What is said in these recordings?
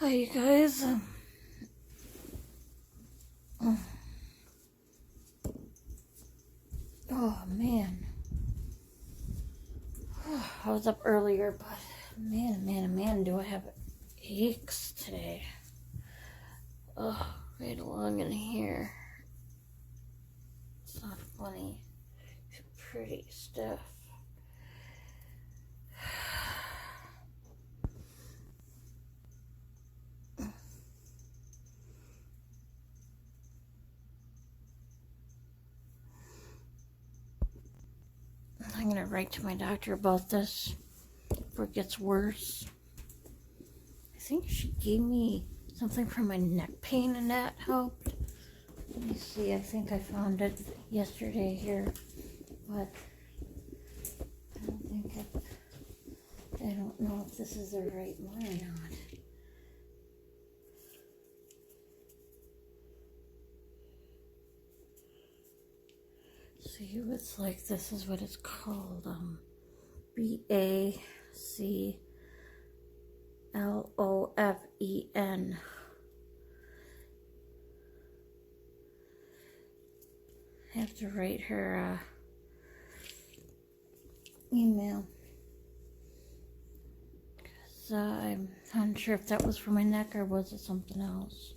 Hi, you guys. Oh man, I was up earlier, but man, do I have aches today? Oh, right along in here. It's not funny. It's pretty stiff. I'm gonna write to my doctor about this before it gets worse. I think she gave me something for my neck pain and that helped. Let me see, I think I found it yesterday here, but I don't know if this is the right one or not. See, it's like, this is what it's called, BACLOFEN. I have to write her email, because I'm not sure if that was for my neck or was it something else.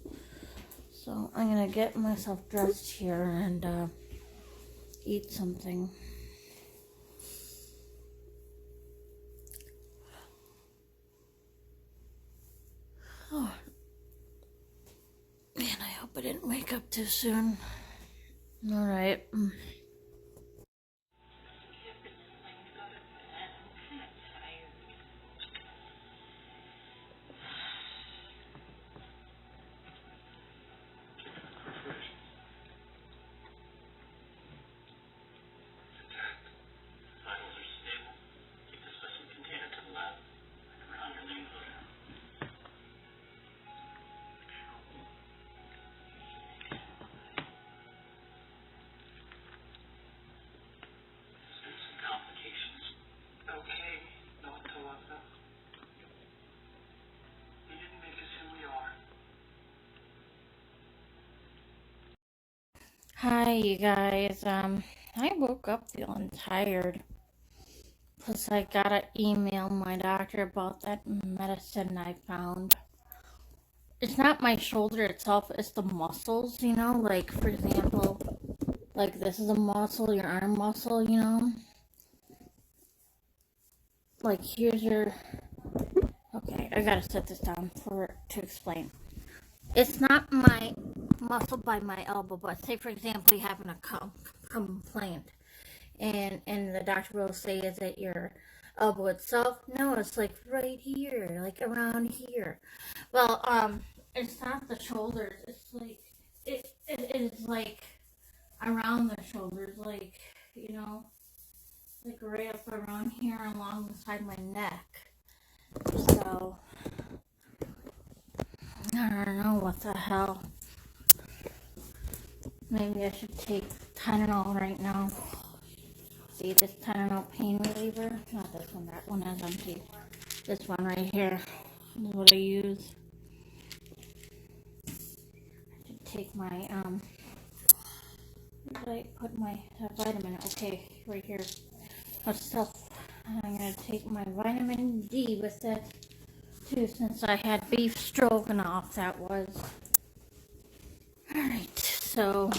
So I'm gonna get myself dressed here and eat something. Oh man, I hope I didn't wake up too soon. All right. Hi, you guys. I woke up feeling tired. Plus, I gotta email my doctor about that medicine I found. It's not my shoulder itself, it's the muscles, like, for example, like this is a muscle, your arm muscle, Like, here's your... Okay, I gotta set this down to explain. It's not my muscle by my elbow, but say, for example, you having a complaint. And the doctor will say, is it your elbow itself? No, it's like right here, like around here. Well, it's not the shoulders. It's like it is like around the shoulders, like, like right up around here along the side of my neck. So I don't know what the hell. Maybe I should take Tylenol right now. See, this Tylenol pain reliever? Not this one, that one is empty. This one right here is what I use. I should take my, where did I put my vitamin? Okay, right here. Stuff. I'm gonna take my vitamin D with it too, since I had beef stroganoff, that was. Alright, so...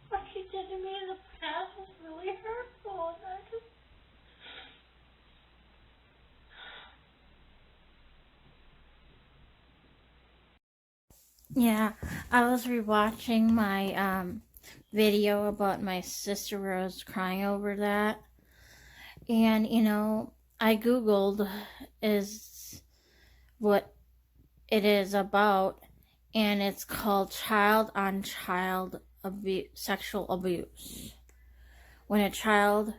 What she did to me in the past was really hurtful, and I just... Yeah, I was rewatching my video about my sister where I was crying over that. And, I Googled is what it is about, and it's called Child on Child Sexual Abuse. When a child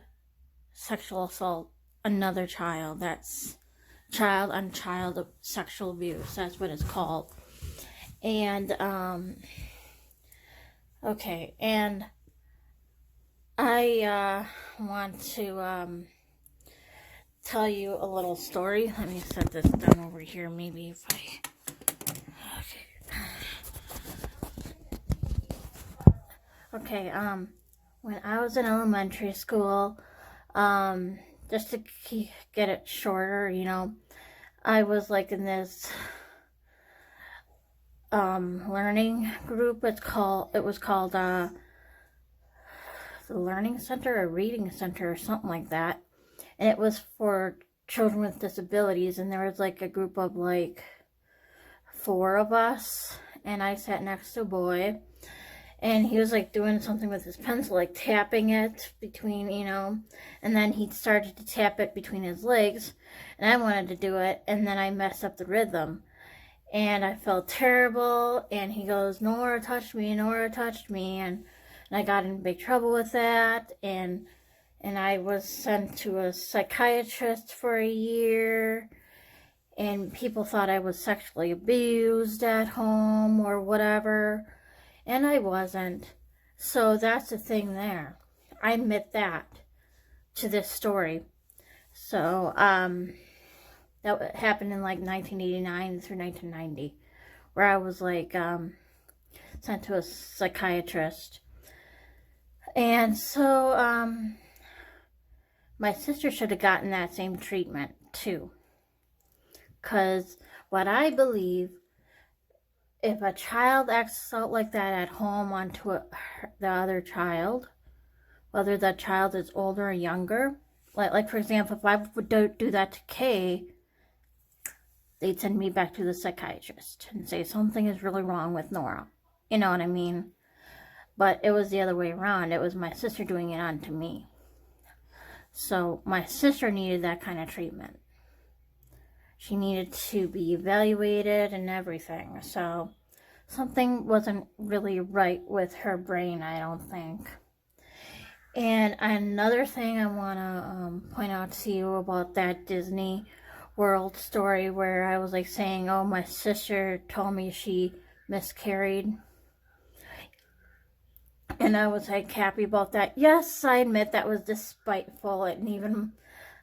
sexual assault another child, that's child on child sexual abuse. That's what it's called. And okay, and I want to tell you a little story. Let me set this down over here. Maybe if I. Okay. When I was in elementary school, just to get it shorter, I was like in this learning group. It was called the Learning Center or Reading Center or something like that. And it was for children with disabilities, and there was like a group of like 4 of us, and I sat next to a boy, and he was like doing something with his pencil, like tapping it between, and then he started to tap it between his legs, and I wanted to do it, and then I messed up the rhythm, and I felt terrible, and he goes, Nora touched me, and I got in big trouble with that, and I was sent to a psychiatrist for a year, and people thought I was sexually abused at home or whatever, and I wasn't. So that's the thing there. I admit that to this story. So, that happened in like 1989 through 1990, where I was like, sent to a psychiatrist. And so, my sister should have gotten that same treatment too. Because what I believe, if a child acts out like that at home onto the other child, whether that child is older or younger, like for example, if I would do that to Kay, they'd send me back to the psychiatrist and say something is really wrong with Nora. You know what I mean? But it was the other way around. It was my sister doing it onto me. So my sister needed that kind of treatment. She needed to be evaluated and everything. So something wasn't really right with her brain, I don't think. And another thing I want to point out to you about that Disney World story where I was like saying, oh, my sister told me she miscarried. And I was like happy about that. Yes, I admit that was despiteful. And even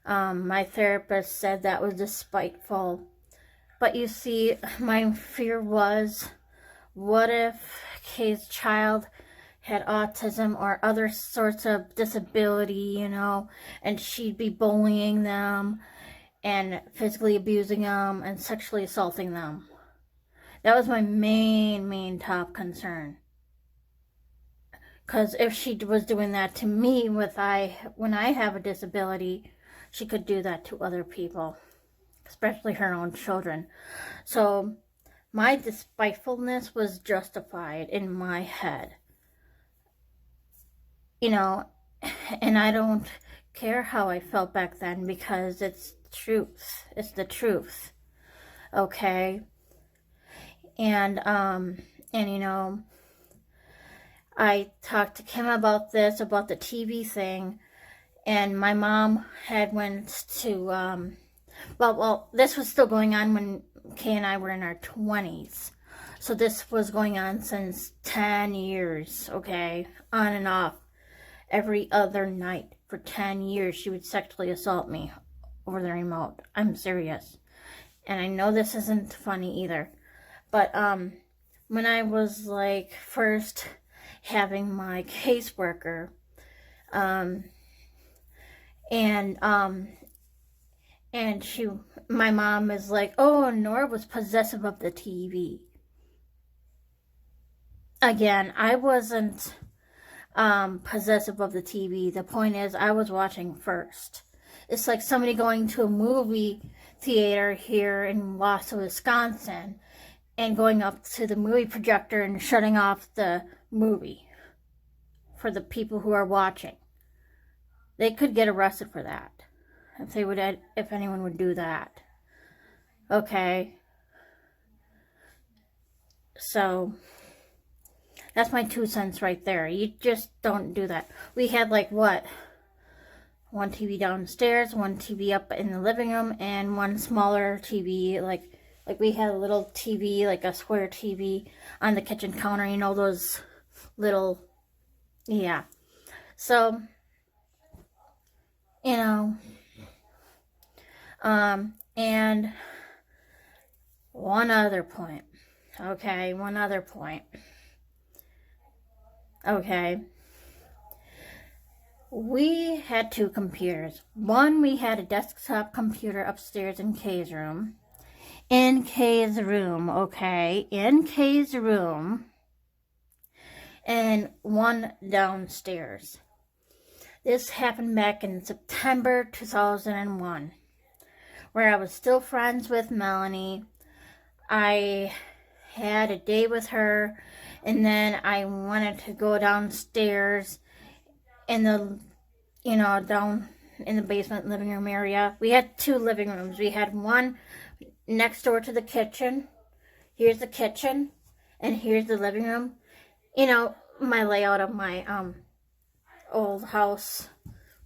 my therapist said that was despiteful. But you see, my fear was, what if Kay's child had autism or other sorts of disability, and she'd be bullying them and physically abusing them and sexually assaulting them. That was my main top concern. Because if she was doing that to me when I have a disability, she could do that to other people, especially her own children. So my despitefulness was justified in my head. And I don't care how I felt back then because it's truth. It's the truth. Okay? And I talked to Kim about the TV thing, and my mom had went to, this was still going on when Kay and I were in our 20s. So this was going on since 10 years, okay? On and off. Every other night for 10 years, she would sexually assault me over the remote. I'm serious. And I know this isn't funny either. But, when I was like first having my caseworker, and my mom is like, oh, Nora was possessive of the TV. Again, I wasn't possessive of the TV. The point is, I was watching first. It's like somebody going to a movie theater here in Wausau, Wisconsin, and going up to the movie projector and shutting off the movie for the people who are watching. They could get arrested for that if anyone would do that. Okay. So that's my 2 cents right there. You just don't do that. We had like what? One TV downstairs, one TV up in the living room, and one smaller TV. Like we had a little TV, like a square TV on the kitchen counter. You know, those little, yeah. So, you know, and one other point. Okay, one other point. Okay. We had 2 computers. One, we had a desktop computer upstairs in Kay's room. In Kay's room, okay? In Kay's room. And one downstairs. This happened back in September 2001, where I was still friends with Melanie. I had a day with her, and then I wanted to go downstairs in the, down in the basement living room area. We had 2 living rooms. We had one next door to the kitchen. Here's the kitchen, and here's the living room. You know, my layout of my old house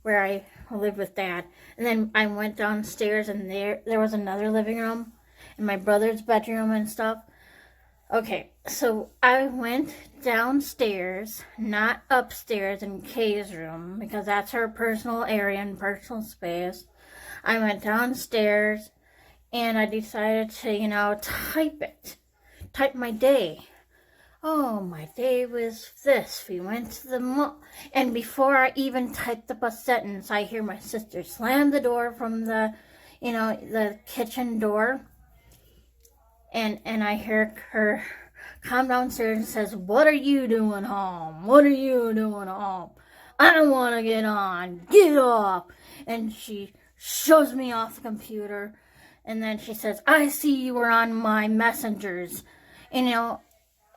where I lived with Dad. And then I went downstairs, and there was another living room and my brother's bedroom and stuff. Okay, so I went downstairs, not upstairs in Kay's room, because that's her personal area and personal space. I went downstairs, and I decided to, type my day. Oh, my day was this. We went to the mall, and before I even typed up a sentence, I hear my sister slam the door from the kitchen door. And I hear her come downstairs and says, "What are you doing home? What are you doing home? I don't want to get on. Get off." And she shows me off the computer. And then she says, "I see you were on my messengers." And,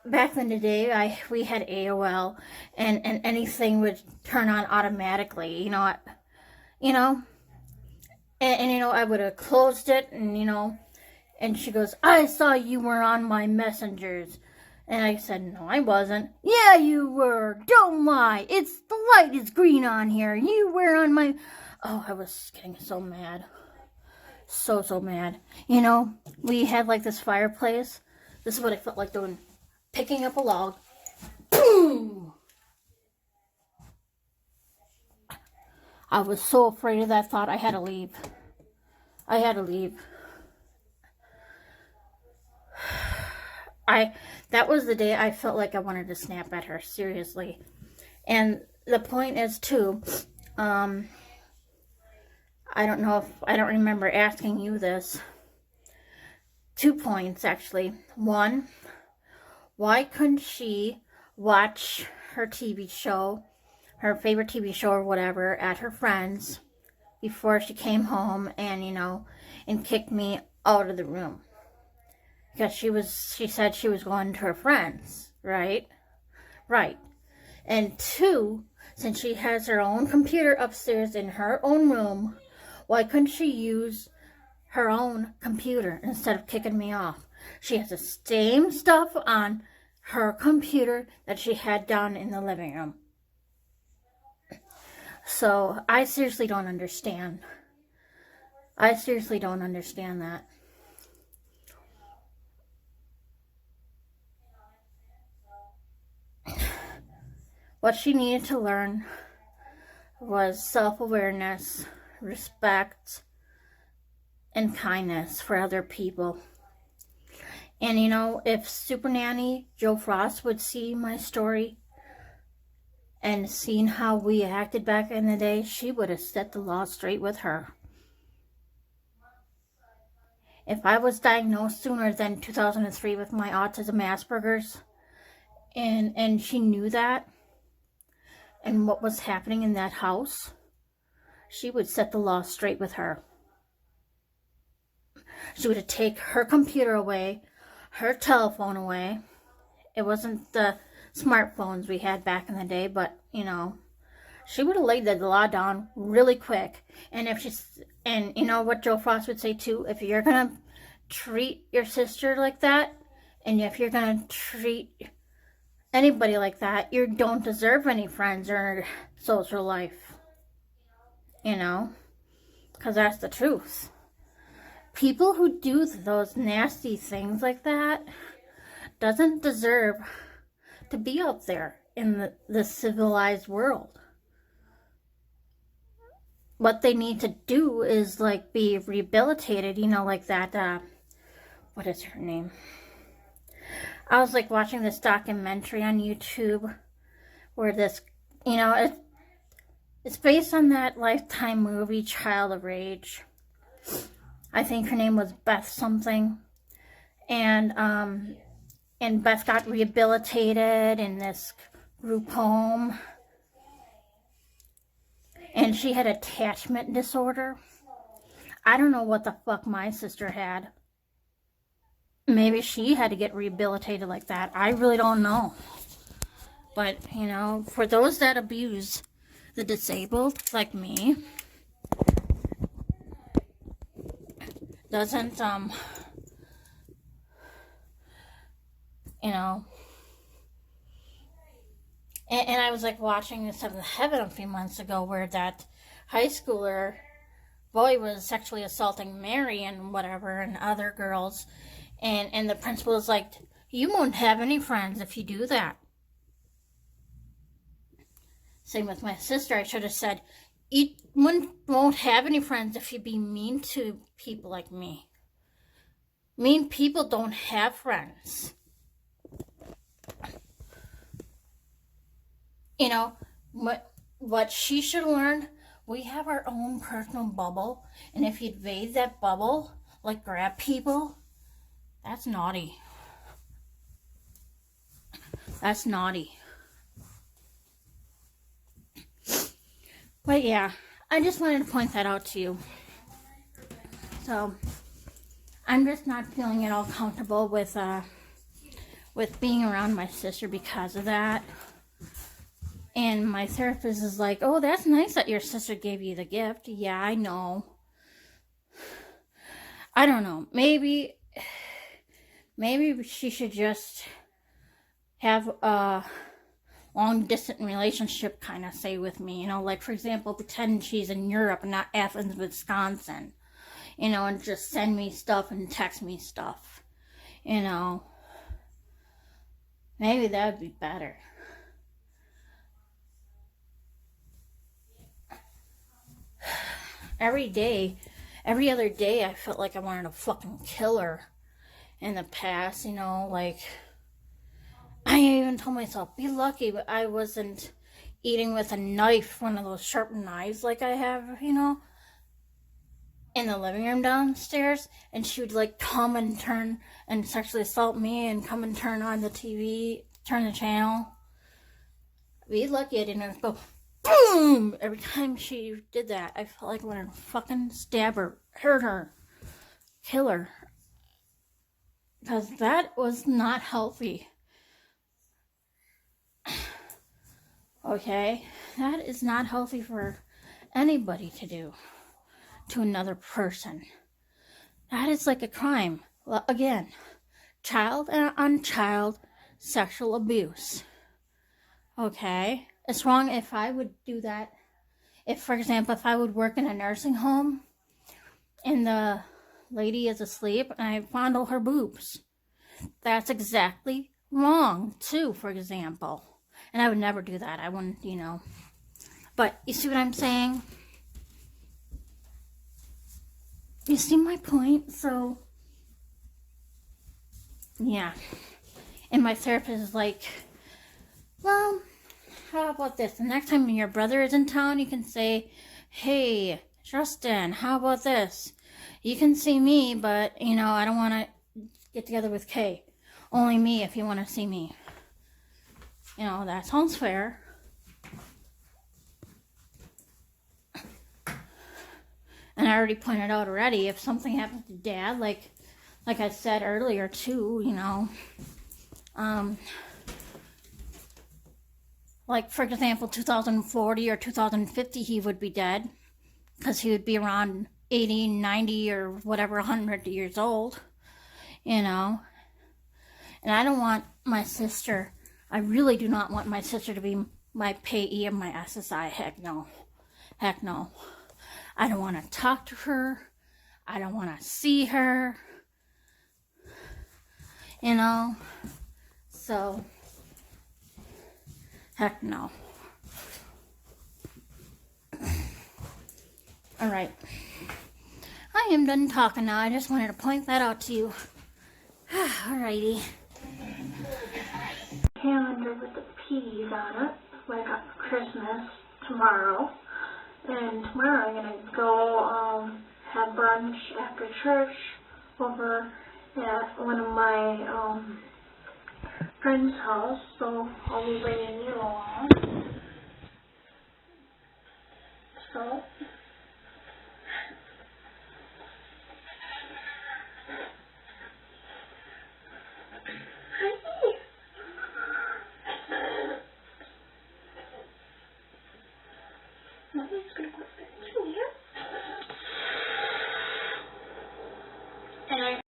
back in the day, we had AOL, and anything would turn on automatically, and I would have closed it, and she goes, "I saw you were on my messengers." And I said, "No, I wasn't." "Yeah, you were. Don't lie. The light is green on here. You were on my..." Oh, I was getting so mad. So mad. We had like this fireplace. This is what I felt like doing. Picking up a log. Boom! I was so afraid of that thought, I had to leave. That was the day I felt like I wanted to snap at her, seriously. And the point is, too, I don't remember asking you this. 2 points, actually. One, why couldn't she watch her TV show, her favorite TV show or whatever, at her friend's before she came home and, and kicked me out of the room? Because she said she was going to her friends, right? Right. And 2, since she has her own computer upstairs in her own room, why couldn't she use her own computer instead of kicking me off? She has the same stuff on her computer that she had down in the living room. So I seriously don't understand. That. What she needed to learn was self-awareness, respect, and kindness for other people. And if Super Nanny Joe Frost would see my story and seen how we acted back in the day, she would have set the law straight with her. If I was diagnosed sooner than 2003 with my autism Asperger's, and she knew that, and what was happening in that house, she would set the law straight with her. She would have taken her computer away, her telephone away. It wasn't the smartphones we had back in the day, but, she would have laid the law down really quick. And what Joe Frost would say too, if you're going to treat your sister like that And if you're going to treat anybody like that, you don't deserve any friends or social life. You know? Because that's the truth. People who do those nasty things like that doesn't deserve to be up there in the civilized world. What they need to do is like be rehabilitated, you know, like that, what is her name? I was like watching this documentary on YouTube where this, you know, it's based on that Lifetime movie, Child of Rage. I think her name was Beth something. And Beth got rehabilitated in this group home. And she had attachment disorder. I don't know what the fuck my sister had. Maybe she had to get rehabilitated like that. I really don't know. But, you know, for those that abuse the disabled, like me, doesn't, you know, and I was like watching The Seventh Heaven a few months ago where that high schooler boy was sexually assaulting Mary and whatever and other girls. And the principal was like, you won't have any friends if you do that. Same with my sister. I should have said, you won't have any friends if you be mean to people like me. Mean people don't have friends. You know, what she should learn, we have our own personal bubble. And if you invade that bubble, like grab people, that's naughty. That's naughty. But yeah, I just wanted to point that out to you. So, I'm just not feeling at all comfortable with being around my sister because of that. And my therapist is like, oh, that's nice that your sister gave you the gift. Yeah, I know. I don't know. Maybe she should just have a long-distance relationship kind of say with me. You know, like, for example, pretend she's in Europe and not Athens, Wisconsin. You know, and just send me stuff and text me stuff. You know. Maybe that would be better. Every other day, I felt like I wanted to fucking kill her in the past, you know, like, I even told myself, be lucky, but I wasn't eating with a knife, one of those sharp knives like I have, you know, in the living room downstairs, and she would, like, come and turn and sexually assault me and come and turn on the TV, turn the channel. Be lucky I didn't go boom! Every time she did that, I felt like I wanted to fucking stab her, hurt her, kill her. Because that was not healthy. Okay? That is not healthy for anybody to do to another person. That is like a crime. Well, again, child and unchild sexual abuse. Okay? It's wrong if I would do that. If, for example, if I would work in a nursing home and the lady is asleep and I fondle her boobs. That's exactly wrong, too, for example. And I would never do that. I wouldn't, you know. But you see what I'm saying? You see my point? So, yeah. And my therapist is like, well, how about this? The next time your brother is in town, you can say, hey, Justin, how about this? You can see me, but, you know, I don't want to get together with Kay. Only me if you want to see me. You know, that sounds fair. And I already pointed out already, if something happens to Dad, like I said earlier too, you know, like, for example, 2040 or 2050, he would be dead. Because he would be around 80, 90, or whatever, 100 years old. You know. And I don't want my sister, I really do not want my sister to be my payee of my SSI. Heck no. Heck no. I don't want to talk to her. I don't want to see her. You know? So, heck no. Alright. I am done talking now. I just wanted to point that out to you. Alrighty. Calendar with the P's on it, what I got for Christmas tomorrow. And tomorrow I'm gonna go have brunch after church over at one of my friend's house, so I'll be bringing you along. So Mommy's gonna put this in here. And I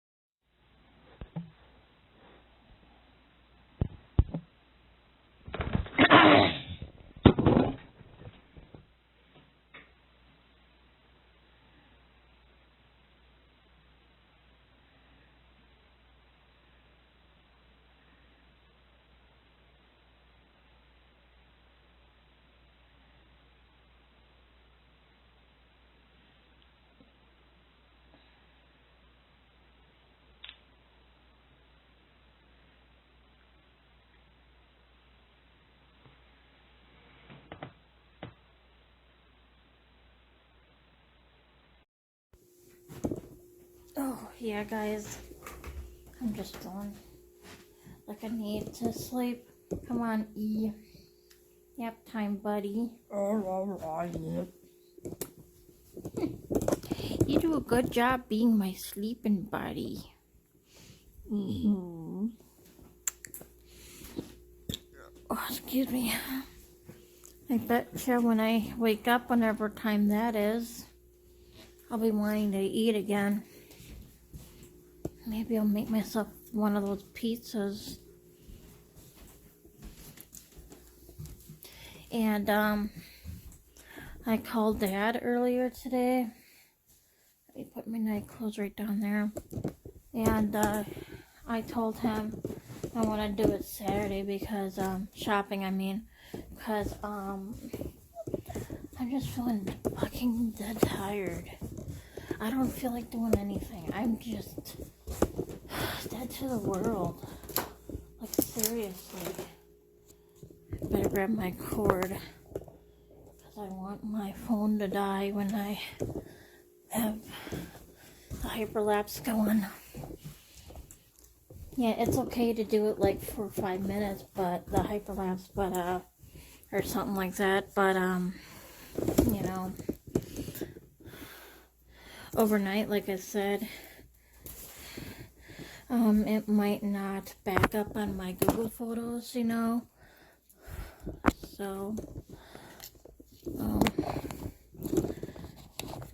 Oh, yeah, guys. I'm just feeling like I need to sleep. Come on, E. Nap time, buddy. You do a good job being my sleeping buddy. Mm-hmm. Oh, excuse me. I bet you when I wake up, whenever time that is, I'll be wanting to eat again. Maybe I'll make myself one of those pizzas. And, I called Dad earlier today. Let me put my night clothes right down there. And, I told him I want to do it Saturday because, shopping, I mean. Because, I'm just feeling fucking dead tired. I don't feel like doing anything. I'm just dead to the world. Like, seriously. Better grab my cord. Because I want my phone to die when I have the hyperlapse going. Yeah, it's okay to do it like for 5 minutes, but the hyperlapse, or something like that, but, you know, overnight, like I said, it might not back up on my Google Photos, you know, so,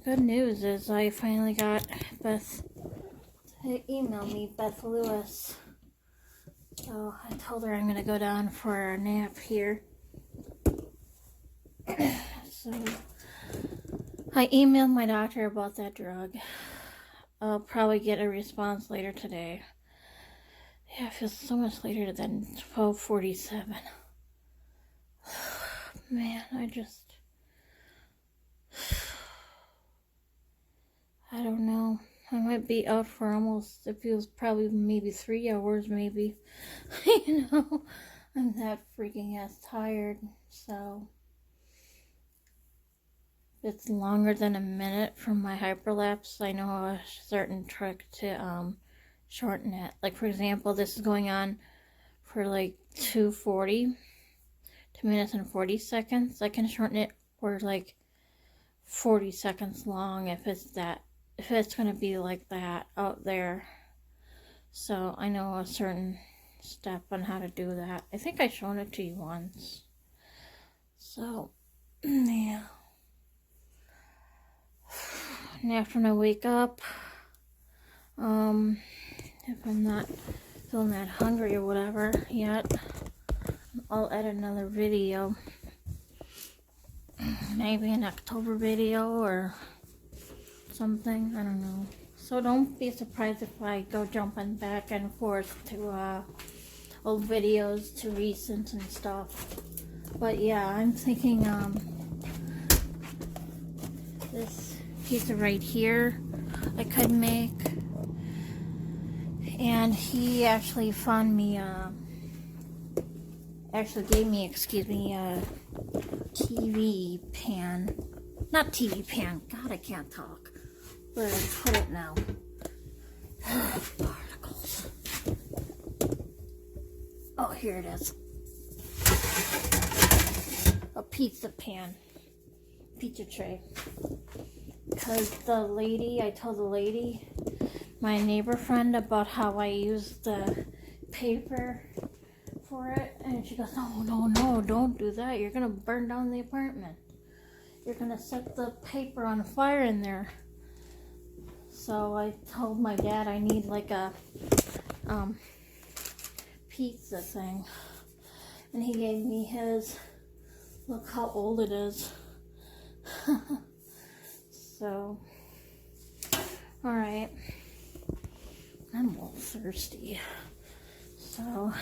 good news is I finally got Beth to email me, Beth Lewis, so I told her I'm going to go down for a nap here. So, I emailed my doctor about that drug. I'll probably get a response later today. Yeah, it feels so much later than 12:47. Man, I don't know. I might be out for almost, it feels probably maybe 3 hours, maybe. You know, I'm that freaking ass tired, so. It's longer than a minute from my hyperlapse. I know a certain trick to shorten it. Like, for example, this is going on for like 2 minutes and 40 seconds. I can shorten it for like 40 seconds long if it's going to be like that out there. So I know a certain step on how to do that. I think I've shown it to you once. So, yeah. And after I wake up, if I'm not feeling that hungry or whatever yet. I'll edit another video. Maybe an October video or something. I don't know. So don't be surprised if I go jumping back and forth to old videos to recent and stuff. But yeah, I'm thinking this pizza right here I could make. And he actually found me gave me, excuse me, a TV pan. Not TV pan. God, I can't talk. Where did I put it now? Particles. Oh, here it is. A pizza pan. Pizza tray. Because I told the lady, my neighbor friend, about how I used the paper for it, and she goes, no, don't do that. You're gonna burn down the apartment. You're gonna set the paper on fire in there. So I told my dad I need like a pizza thing, and he gave me his. Look how old it is. So, all right, I'm a little thirsty, so I'm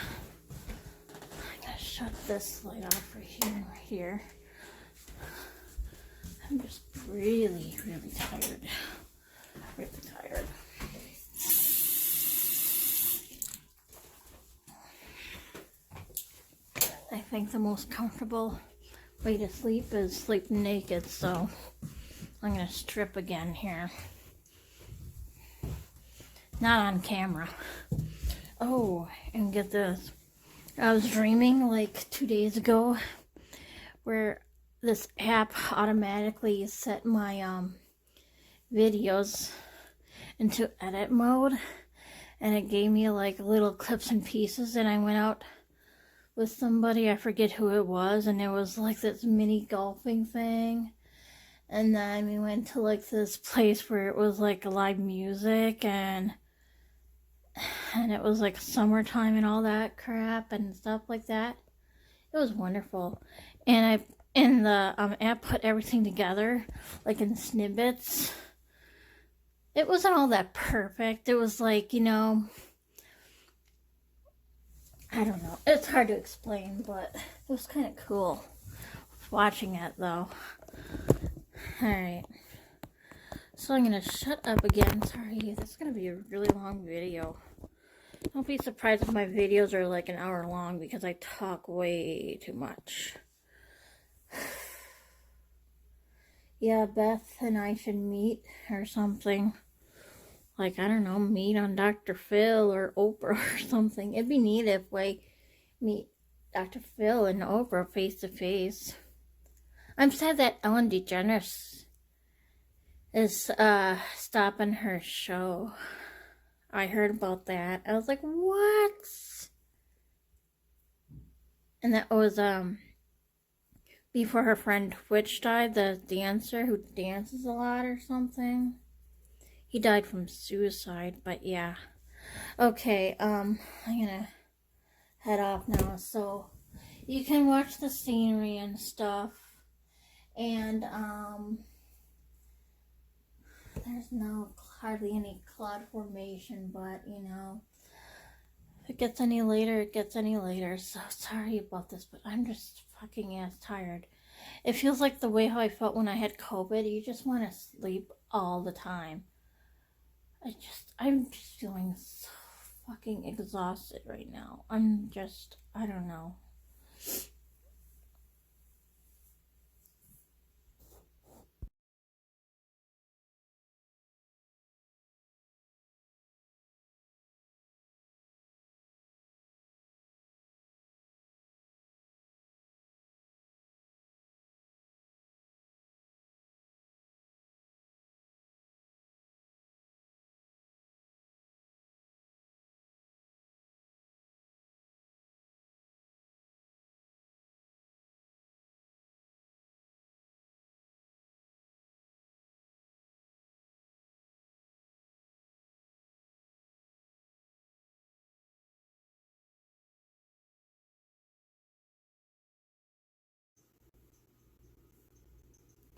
gonna shut this light off right here. I'm just really tired. Really tired. I think the most comfortable way to sleep is sleeping naked, so I'm gonna strip again here. Not on camera. Oh, and get this. I was dreaming like 2 days ago where this app automatically set my videos into edit mode, and it gave me like little clips and pieces, and I went out with somebody, I forget who it was, and it was like this mini golfing thing, and then we went to like this place where it was like live music, and it was like summertime and all that crap and stuff like that. It was wonderful. And the app put everything together like in snippets. It wasn't all that perfect. It was like, I don't know. It's hard to explain, but it was kind of cool watching it though. Alright. So I'm going to shut up again. Sorry, this is going to be a really long video. Don't be surprised if my videos are like an hour long because I talk way too much. Yeah, Beth and I should meet or something. Like, I don't know, meet on Dr. Phil or Oprah or something. It'd be neat if we meet Dr. Phil and Oprah face to face. I'm sad that Ellen DeGeneres is stopping her show. I heard about that. I was like, what? And that was before her friend Twitch died, the dancer who dances a lot or something. He died from suicide, but yeah. Okay, I'm gonna head off now, so you can watch the scenery and stuff. And there's hardly any cloud formation, but if it gets any later, it gets any later. So sorry about this, but I'm just fucking ass tired. It feels like the way how I felt when I had COVID. You just want to sleep all the time. I'm just feeling so fucking exhausted right now. I don't know.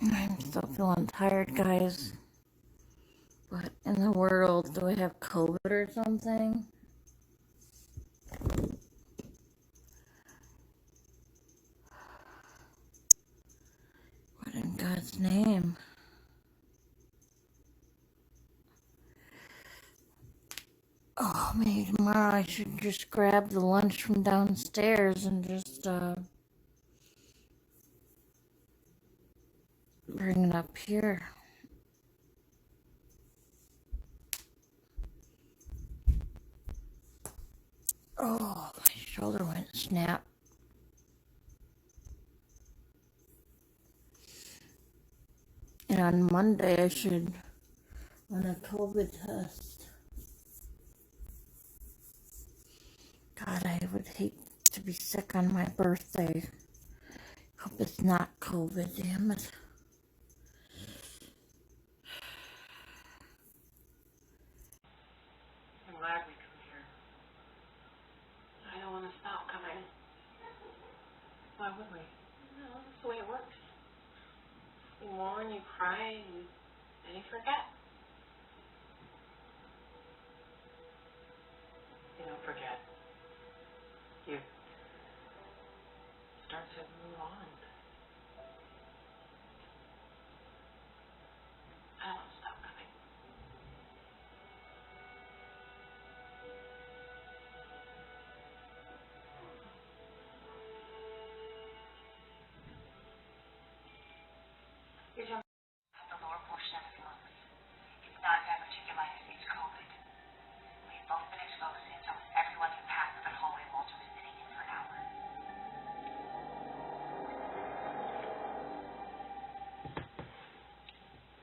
I'm still feeling tired, guys. What in the world? Do I have COVID or something? What in God's name? Oh, maybe tomorrow I should just grab the lunch from downstairs and just bring it up here. Oh, my shoulder went snap. And on Monday I should run a COVID test. God, I would hate to be sick on my birthday. Hope it's not COVID, damn it. I'm glad we come here. I don't want to stop coming. Why would we? No, that's the way it works. You mourn, you cry, and then you forget. You don't forget. You start to move on. I don't want to stop coming. You're jumping. The lower portion of his lungs. It's not diverticulitis, it's COVID. We've both been exposed to it, so everyone who passed that hallway Walter was sitting in for an hour.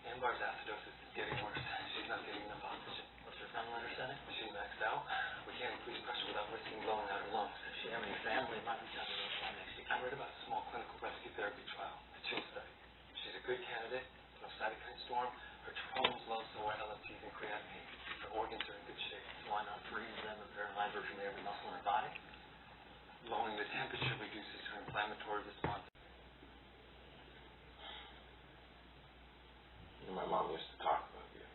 Ambar's acidosis is getting worse. She's not getting enough oxygen. What's her ventilator setting? She's maxed out. We can't increase pressure without risking blowing out her lungs. Does she have any family? Might be something else by next year. I read about a small clinical rescue therapy trial, the CHILL study. She's a good candidate, no cytokine storm. Her troponins low, so are LFTs and creatinine. Her organs are in good shape. Why not freeze them and paralyze her from every muscle in her body? Lowering the temperature reduces her inflammatory response. My mom used to talk about you.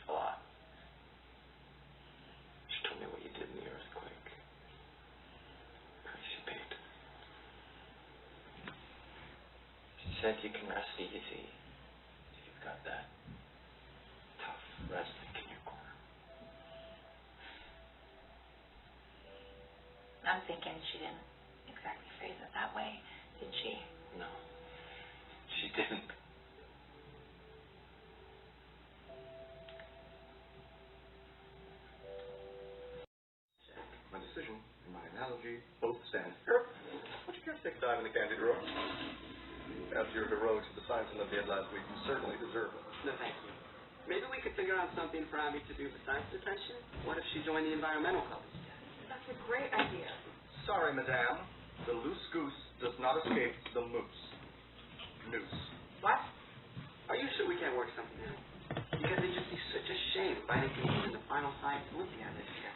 A lot. She told me what you did in the earthquake. Price you paid. She said you can rest easy. You've got that tough resting in your corner. I'm thinking she didn't exactly phrase it that way, did she? No, she didn't. My decision and my analogy both stand. Eric, would you care to take a dive in the candy drawer? After your heroics at the science Olympiad last week, you certainly deserve it. No, thank you. Maybe we could figure out something for Abby to do besides detention. What if she joined the environmental club? That's a great idea. Sorry, madame. The loose goose does not escape the moose. Noose. What? Are you sure we can't work something out? Because it'd just be such a shame if I didn't get in the final science Olympiad this year.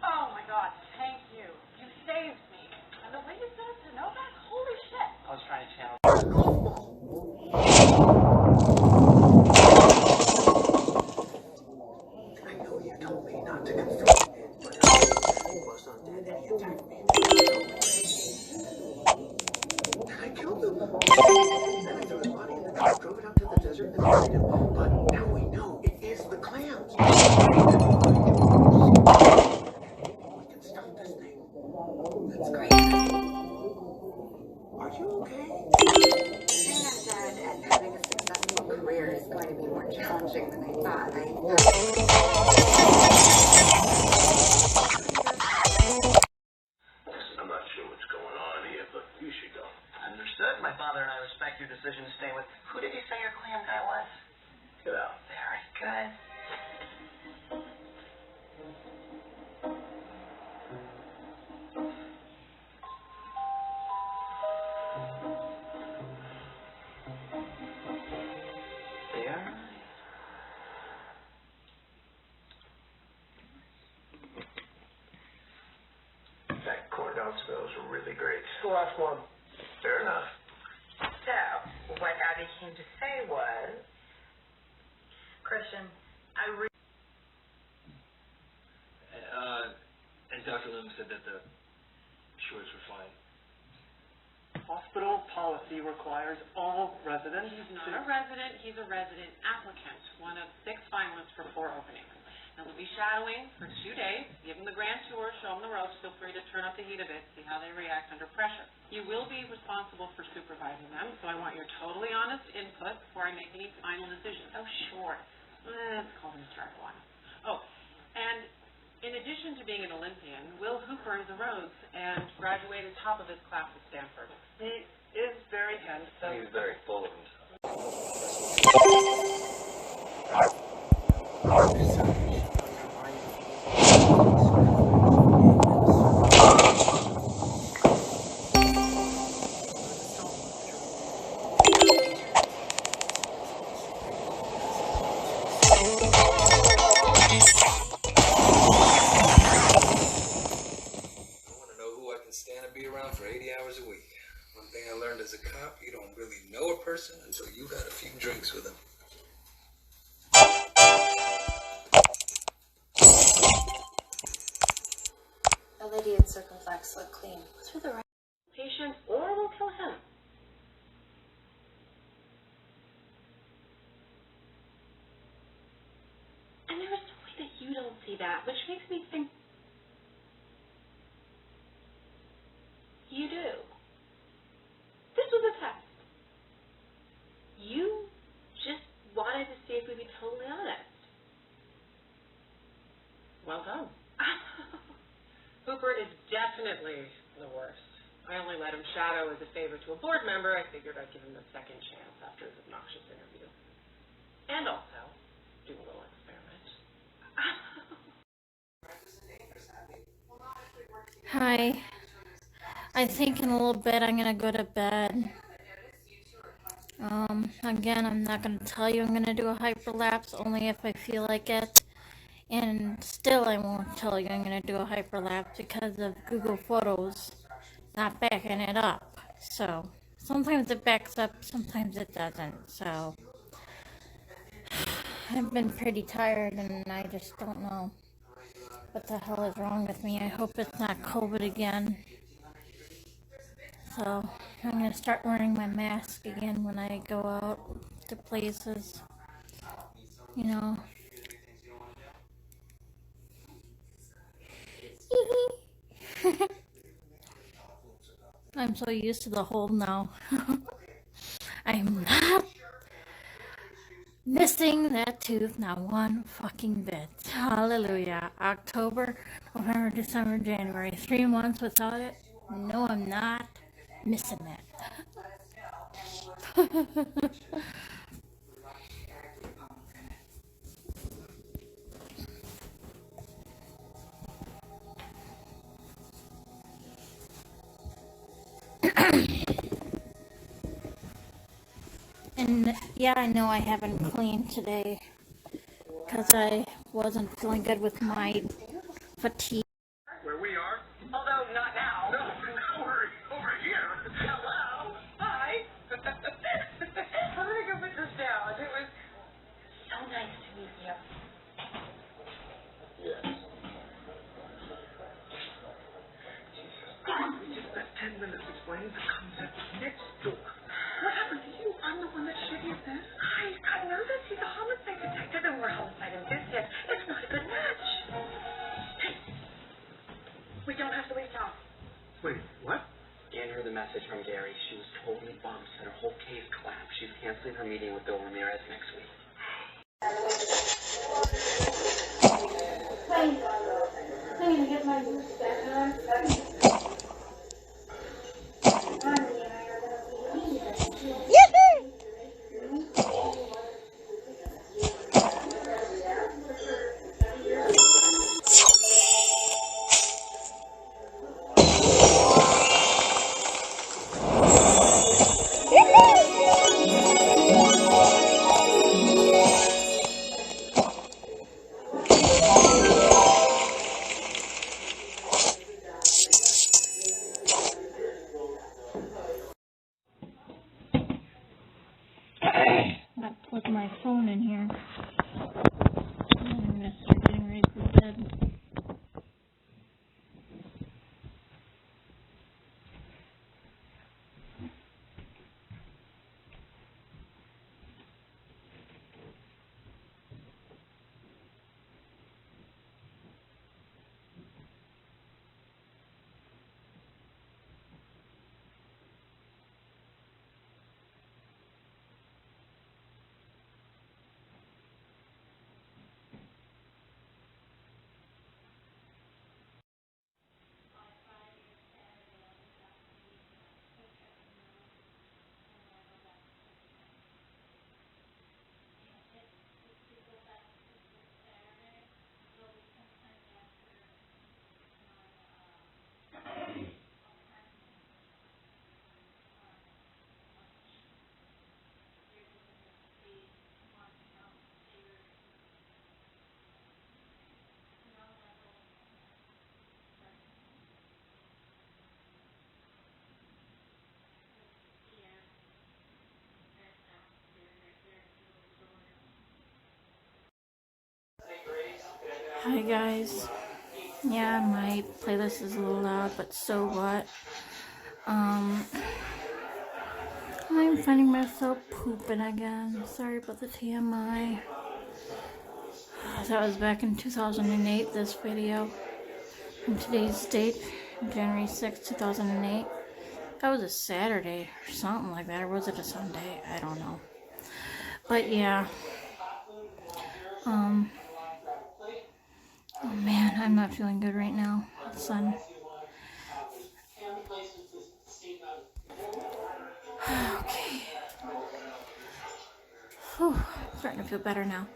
Oh my God, thank you. You saved me. And the way you said it to Novak, holy shit. I was trying to channel. I know you told me not to confront it, but he was undead and he attacked me. And I killed him. Then I threw his body in the truck, drove it out to the desert, and buried him. But now we know it is the clams. We can stop this thing. That's great. Are you okay? Being undead and having a successful career is going to be more challenging than I thought. I'm not sure what's going on here, but you should go. Understood. My father and I respect your decision to stay with. Who did you say your clam guy was? Get out. those were really great. The last one. Fair enough. So, what Abby came to say was, Christian, And Dr. Lim said that the shorts were fine. Hospital policy requires all residents. He's not a resident, he's a resident applicant, one of 6 finalists for 4 openings. Now, they'll be shadowing for 2 days, give them the grand tour, show them the ropes, feel free to turn up the heat a bit, see how they react under pressure. You will be responsible for supervising them, so I want your totally honest input before I make any final decisions. Oh, sure. Let's call him start one. Oh, and in addition to being an Olympian, Will Hooper is a Rhodes and graduated top of his class at Stanford. He is very handsome. He's very full of himself. Stand and be around for 80 hours a week. One thing I learned as a cop, you don't really know a person until you've had a few drinks with them. The lady at Circle Flex looked clean. What's with the right Patient, or we'll kill him. And there is no way that you don't see that, which makes me think you do. This was a test. You just wanted to see if we'd be totally honest. Well done. Hooper is definitely the worst. I only let him shadow as a favor to a board member. I figured I'd give him a second chance after his obnoxious interview. And also, do a little experiment. Hi. I think in a little bit I'm gonna go to bed. Again, I'm not gonna tell you I'm gonna do a hyperlapse only if I feel like it. And still I won't tell you I'm gonna do a hyperlapse because of Google Photos not backing it up. So sometimes it backs up, sometimes it doesn't. So I've been pretty tired and I just don't know what the hell is wrong with me. I hope it's not COVID again. So I'm going to start wearing my mask again when I go out to places, you know. I'm so used to the hole now. I'm not missing that tooth, not one fucking bit. Hallelujah. October, November, December, January. 3 months without it? No, I'm not missing it. And yeah, I know I haven't cleaned today because I wasn't feeling good with my fatigue. Where we are? although not now. No, we're over here. Hello. Hi. I'm gonna go put this down. It was so nice to meet you. Yes. We just spent 10 minutes explaining the concept next door. What happened to you? I'm the one that should you this. I got nervous. He's a homicide detective and we're homicide enthusiasts. It's not a good match. Hey, we don't have to leave town. Wait, what? Anne heard the message from Gary. She was totally bummed. Said her whole case collapsed. She's canceling her meeting with Bill Ramirez next week. I'm gonna get my boots back on. with my phone in here. I'm gonna start getting ready for bed. Hi guys. Yeah, my playlist is a little loud, but so what? I'm finding myself pooping again. Sorry about the TMI. That was back in 2008, this video. From today's date, January 6, 2008. That was a Saturday or something like that. Or was it a Sunday? I don't know. But yeah. Oh man, I'm not feeling good right now. Son. Okay. Whew, starting to feel better now.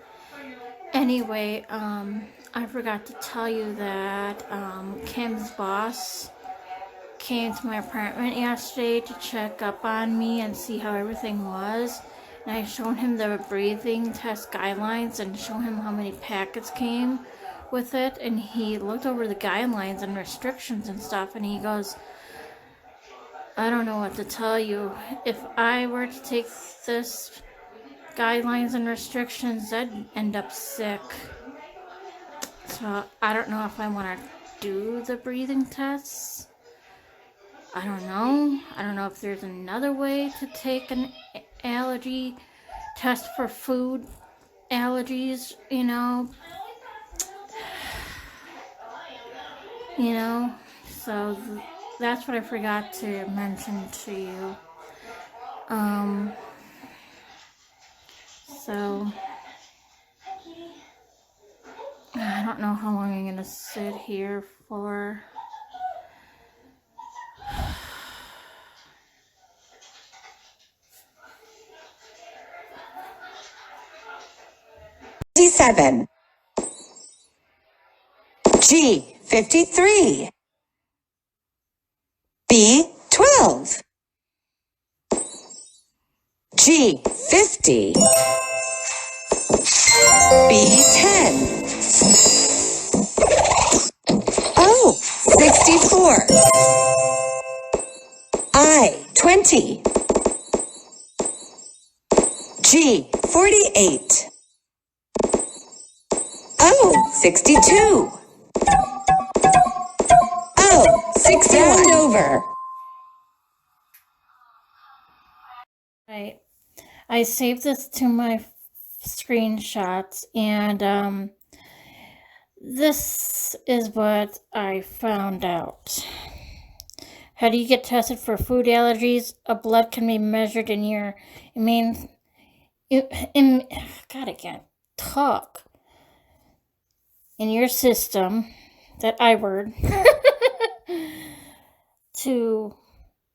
Anyway, I forgot to tell you that Kim's boss came to my apartment yesterday to check up on me and see how everything was. And I showed him the breathing test guidelines and showed him how many packets came with it. And he looked over the guidelines and restrictions and stuff, and he goes, I don't know what to tell you. If I were to take this guidelines and restrictions, I'd end up sick. So I don't know if I want to do the breathing tests. I don't know. I don't know if there's another way to take an allergy test for food allergies, you know. So that's what I forgot to mention to you. So I don't know how long I'm gonna sit here for. G7, G53, B12, G50, B10, O64, I20, G48, O62, O61 over. Right. I saved this to my screenshots, and this is what I found out. How do you get tested for food allergies? A blood can be measured in your God, I can't talk. In your system, that I word, to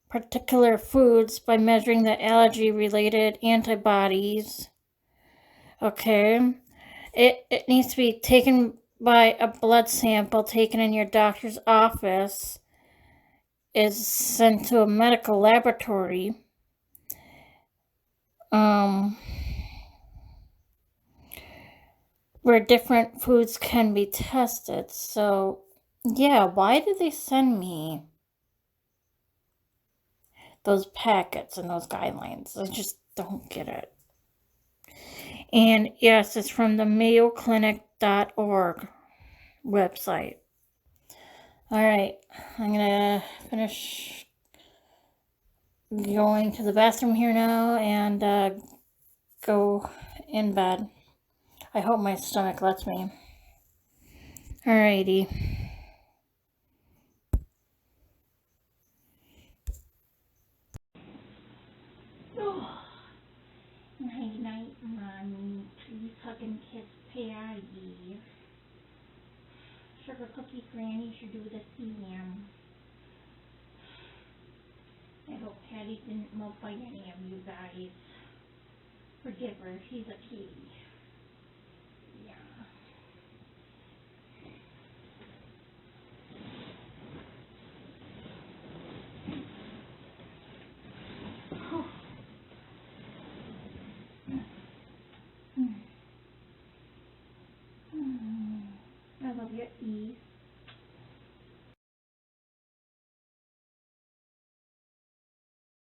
particular foods by measuring the allergy-related antibodies. Okay. It needs to be taken by a blood sample taken in your doctor's office, is sent to a medical laboratory. Where different foods can be tested. So, yeah, why did they send me those packets and those guidelines? I just don't get it. And yes, it's from the mayoclinic.org website. Alright, I'm gonna finish going to the bathroom here now and go in bed. I hope my stomach lets me. Alrighty. Oh, night night, mommy. Please hug and kiss Patty. Sugar Cookie Granny should do the same. I hope Patty didn't mope by any of you guys. Forgive her, she's a kitty.